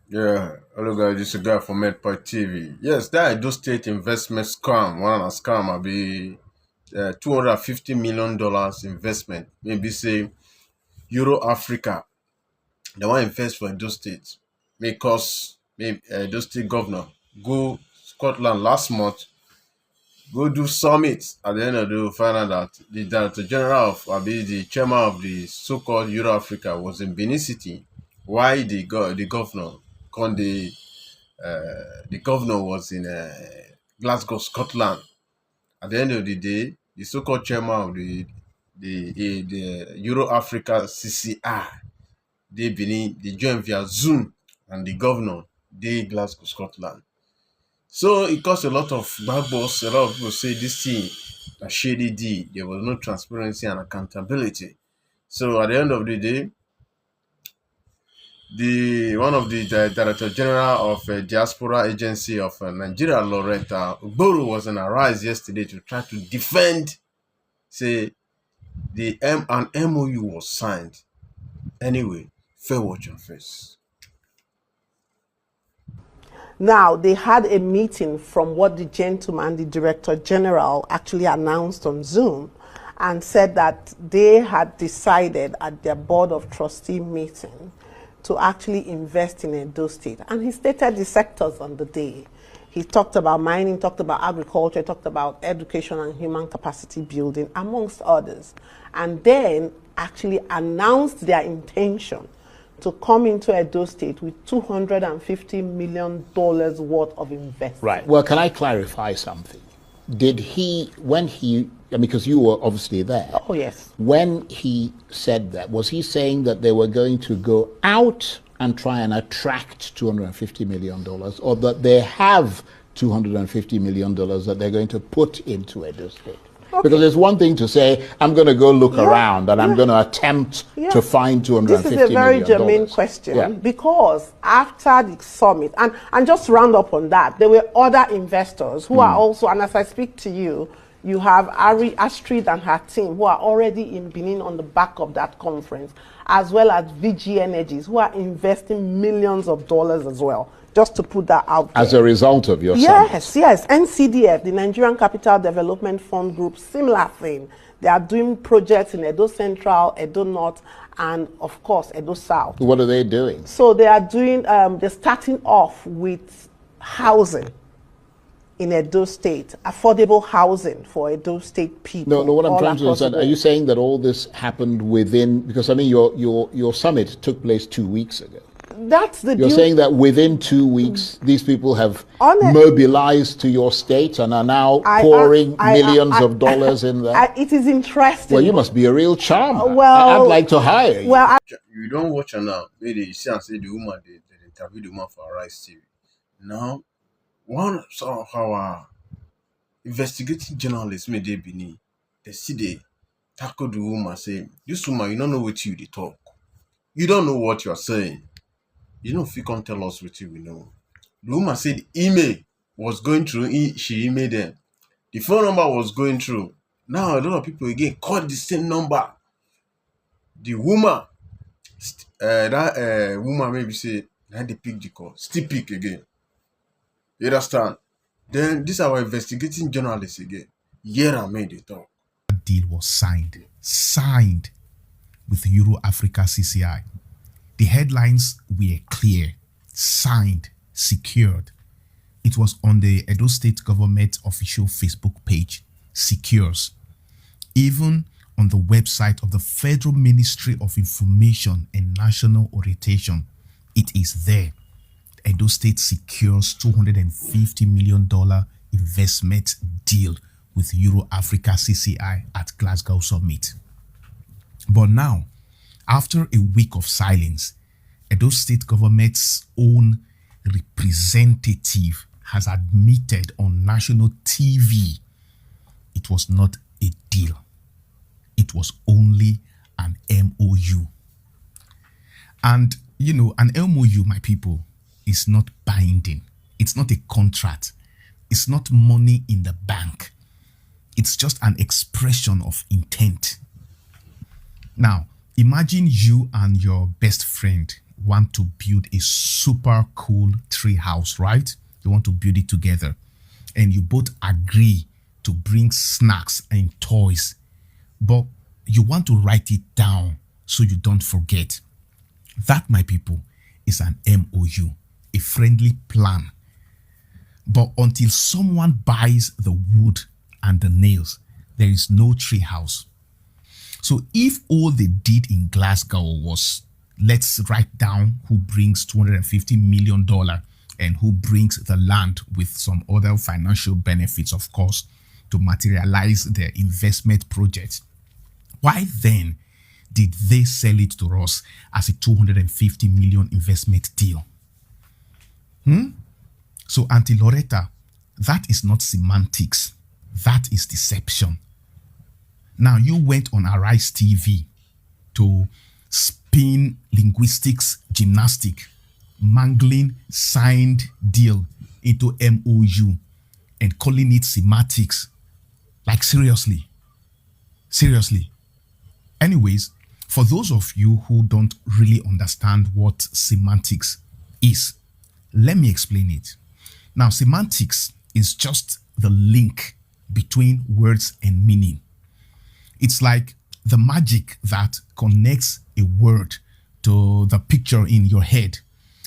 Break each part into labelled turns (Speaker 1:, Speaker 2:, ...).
Speaker 1: Yeah, hello guys, this is a guy from MedPoint TV. Yes, that Edo State investment scam, one of the scam will be $250 million investment. Maybe say Euro Africa, they want to invest for Edo State. Because maybe Edo State governor go Scotland last month, go do summit. At the end of the day, find out that the director general of, the chairman of the so-called Euro Africa was in Benin City. Why the governor come the governor was in Glasgow, Scotland. At the end of the day, the so-called chairman of the Euro Africa CCI, they Benin, they joined via Zoom, and the governor, they Glasgow, Scotland. So it caused a lot of backboss. A lot of people say this thing, a shady deal. There was no transparency and accountability. So at the end of the day, the one of the director general of diaspora agency of Nigeria, Laurenta Ogboro, was on a rise yesterday to try to defend, say an MoU was signed. Anyway, fair watch on face.
Speaker 2: Now, they had a meeting from what the gentleman, the director general, actually announced on Zoom and said that they had decided at their board of trustee meeting to actually invest in Edo State. And he stated the sectors on the day. He talked about mining, talked about agriculture, talked about education and human capacity building, amongst others. And then actually announced their intention to come into Edo State with $250 million worth of investment.
Speaker 3: Right. Well, can I clarify something? Did he, because you were obviously there.
Speaker 2: Oh, yes.
Speaker 3: When he said that, was he saying that they were going to go out and try and attract $250 million, or that they have $250 million that they're going to put into Edo State? Okay. Because it's one thing to say, I'm going to go look around and I'm going to attempt to find $250 million.
Speaker 2: This is a very germane question because after the summit, and just to round up on that, there were other investors who are also, and as I speak to you, you have Astrid and her team who are already in Benin on the back of that conference, as well as VG Energies who are investing millions of dollars as well. Just to put that out there.
Speaker 3: As a result of your
Speaker 2: Yes, NCDF, the Nigerian Capital Development Fund Group, similar thing. They are doing projects in Edo Central, Edo North, and of course, Edo South.
Speaker 3: What are they doing?
Speaker 2: So they are doing, they're starting off with housing in Edo State, affordable housing for Edo State people.
Speaker 3: No, what I'm trying to understand, are you saying that all this happened within, because I mean your summit took place 2 weeks ago.
Speaker 2: That's the
Speaker 3: You're saying that within 2 weeks, these people have mobilized to your state and are now pouring millions of dollars in there?
Speaker 2: It is interesting.
Speaker 3: Well, you must be a real charmer. I'd like to hire you.
Speaker 2: Well,
Speaker 1: you don't watch her now. Maybe you see and say the woman, they interview the woman for Rise TV. Now, one of our investigating journalists, may they be they see they tackle the woman, say, this woman, you don't know what you they talk. You don't know what you're saying. You know, if you can't tell us what we know. The woman said the email was going through, she emailed them. The phone number was going through. Now, a lot of people again called the same number. The woman, woman maybe say, now they pick the call, still pick again. You understand? Then this is our investigating journalists again. Here I made the talk.
Speaker 4: That deal was signed with Euro Africa CCI. The headlines were clear, signed, secured. It was on the Edo State government official Facebook page, secures. Even on the website of the Federal Ministry of Information and National Orientation, it is there. Edo State secures $250 million investment deal with Euro Africa CCI at Glasgow Summit. But now, after a week of silence, Edo State government's own representative has admitted on national TV it was not a deal. It was only an MoU. And, you know, an MoU, my people, is not binding. It's not a contract. It's not money in the bank. It's just an expression of intent. Now, imagine you and your best friend want to build a super cool tree house, right? You want to build it together. And you both agree to bring snacks and toys. But you want to write it down so you don't forget. That, my people, is an MOU, a friendly plan. But until someone buys the wood and the nails, there is no tree house. So if all they did in Glasgow was let's write down who brings $250 million and who brings the land with some other financial benefits, of course, to materialize their investment project, why then did they sell it to us as a 250 million investment deal? So, Auntie Loretta, that is not semantics. That is deception. Now, you went on Arise TV to spin linguistics gymnastic, mangling signed deal into MOU and calling it semantics. Like, seriously. Seriously. Anyways, for those of you who don't really understand what semantics is, let me explain it. Now, semantics is just the link between words and meaning. It's like the magic that connects a word to the picture in your head.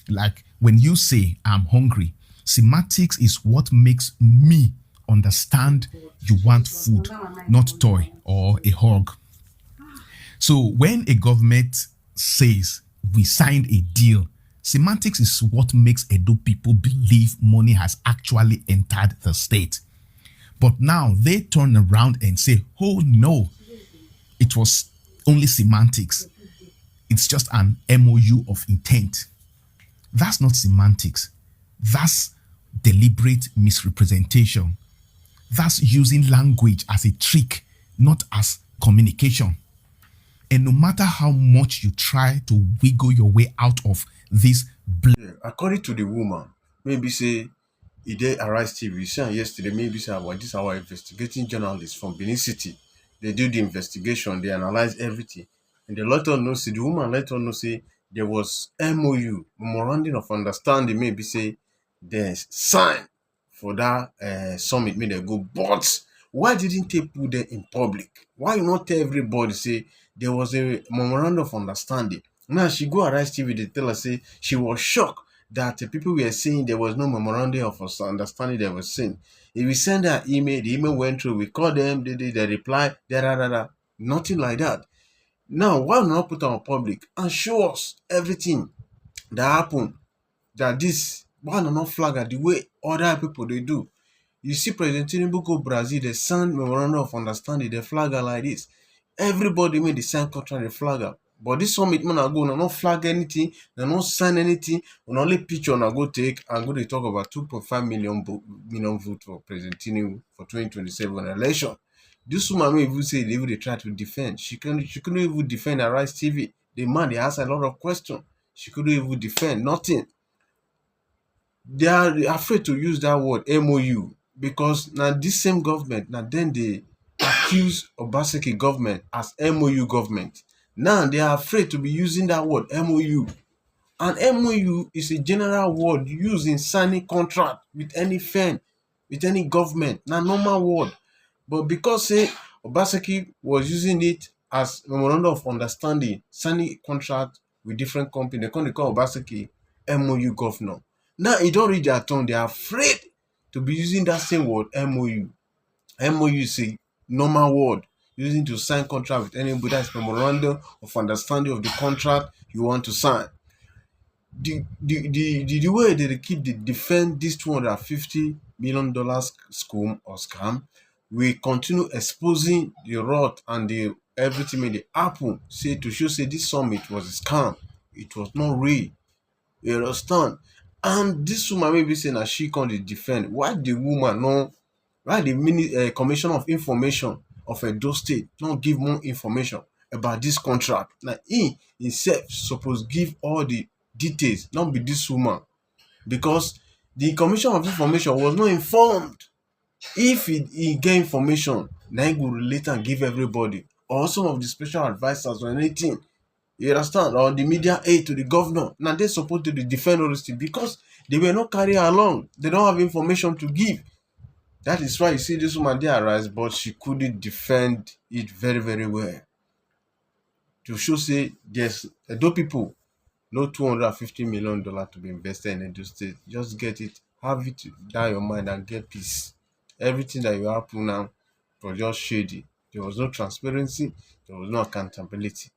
Speaker 4: Like when you say, I'm hungry, semantics is what makes me understand you want food, not toy or a hug. So when a government says we signed a deal, semantics is what makes Edo people believe money has actually entered the state. But now they turn around and say, oh no, it was only semantics. It's just an MOU of intent. That's not semantics. That's deliberate misrepresentation. That's using language as a trick, not as communication. And no matter how much you try to wiggle your way out of this
Speaker 1: According to the woman, maybe say e dey Arise TV. You see am yesterday, maybe say our investigating journalists from Benin City. They do the investigation, they analyze everything. And they let us know, say the woman let us know say there was MOU, memorandum of understanding, maybe say there's sign for that summit, make dem go. But why didn't they put them in public? Why you not tell everybody say there was a memorandum of understanding? Now she go Arise TV, they tell her say she was shocked that the people were saying there was no memorandum of understanding they were saying. If we send her email, the email went through, we call them, they reply, da, da, da, da. Nothing like that. Now, why not put on public and show us everything that happened? That this, why not flag at the way other people they do? You see President Tinubu go Brazil, they sign memorandum of understanding, they flag her like this. Everybody made the sign contract, they flag her. But this summit man go, na not flag anything, na not sign anything, on only picture na go take and go they talk about 2.5 million vote for President Tinubu for 2027 election. This woman may even say they even try to defend. She couldn't even defend Arise TV. The man they asked a lot of questions. She couldn't even defend nothing. They are afraid to use that word MOU because now this same government now then they accuse Obaseki government as MOU government. Now they are afraid to be using that word MOU. And MOU is a general word used in signing contract with any firm, with any government. Now normal word. But because say Obaseki was using it as memorandum of understanding, signing contract with different company, they call Obaseki MOU governor. Now e don reach their turn, they are afraid to be using that same word MOU. MOU is a normal word using to sign contract with anybody. That's memorandum of understanding of the contract you want to sign. The way they keep defend this $250 million scum or scam, we continue exposing the rot and the everything may dey happen, say to show say this summit was a scam. It was not real. You understand? And this woman maybe say na she come dey defend. Why the woman no, why the commission of information of Edo State no give more information about this contract? Na he himself suppose give all the details, not be this woman, because the commission of information was not informed. If he get information, na he go relate and give everybody, or some of the special advisors or anything. You understand? Or the media aid to the governor. Now they supposed to defend all this thing because they were not carrying along. They don't have information to give. That is why you see this woman there arise, but she couldn't defend it very, very well. To show say there's though people no $250 million to be invested in Edo State. Just get it, have it down your mind and get peace. Everything that you happen now was just shady. There was no transparency, there was no accountability.